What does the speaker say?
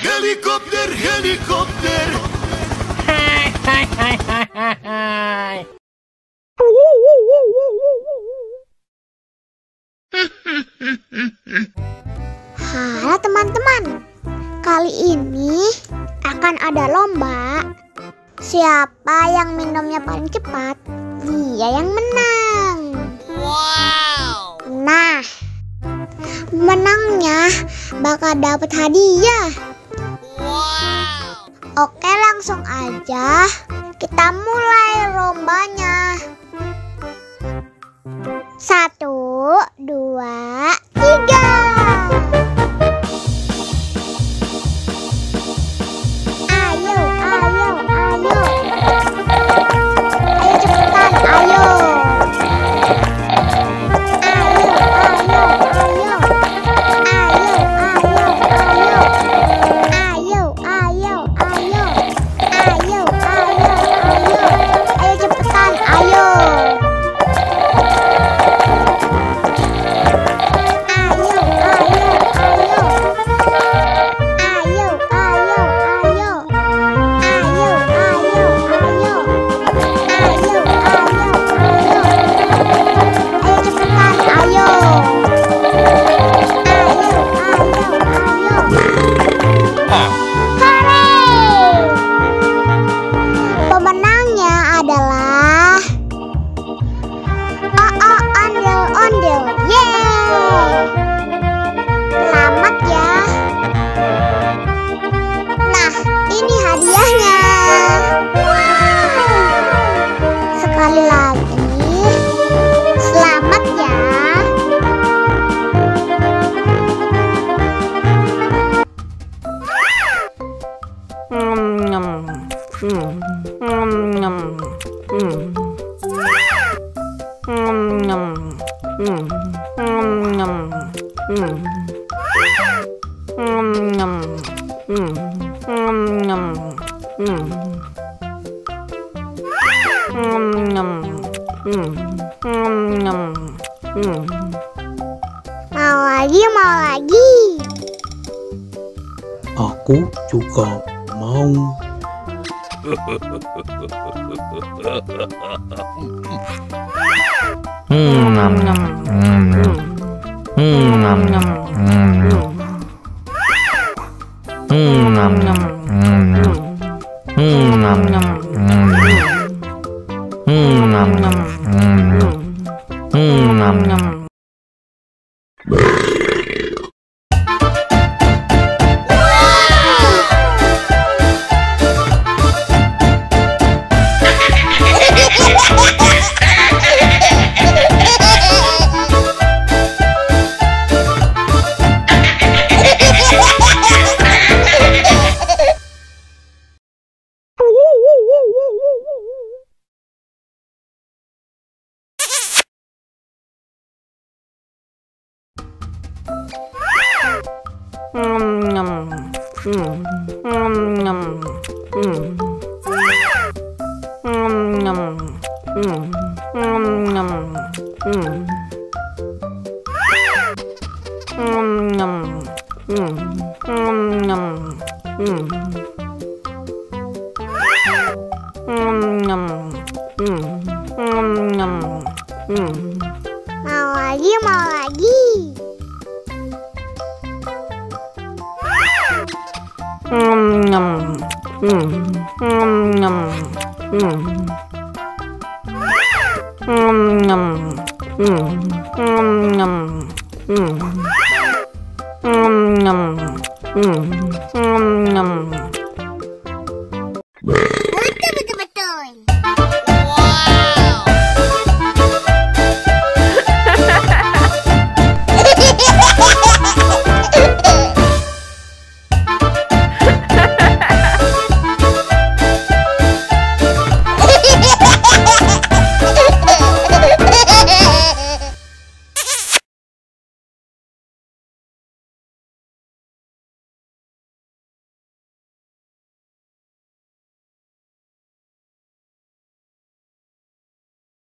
Helikopter, helikopter. Hai, hai, hai, hai, hai. Halo teman-teman, kali ini akan ada lomba. Siapa yang minumnya paling cepat, dia yang menang. Wow. Nah, menangnya bakal dapat hadiah. Wow. Oke, langsung aja kita mulai lombanya. 1, 2, 3. Ayo, ayo, ayo. Ayo cepetan, ayo. Ayo, ayo, ayo. Ayo, ayo, ayo. Ayo, ayo, ayo. Ayo, ayo, ayo. Ayo cepetan, ayo. Sekali lagi, selamat ya. Mau lagi, mau lagi. Aku juga mau. Mau lagi, mau lagi.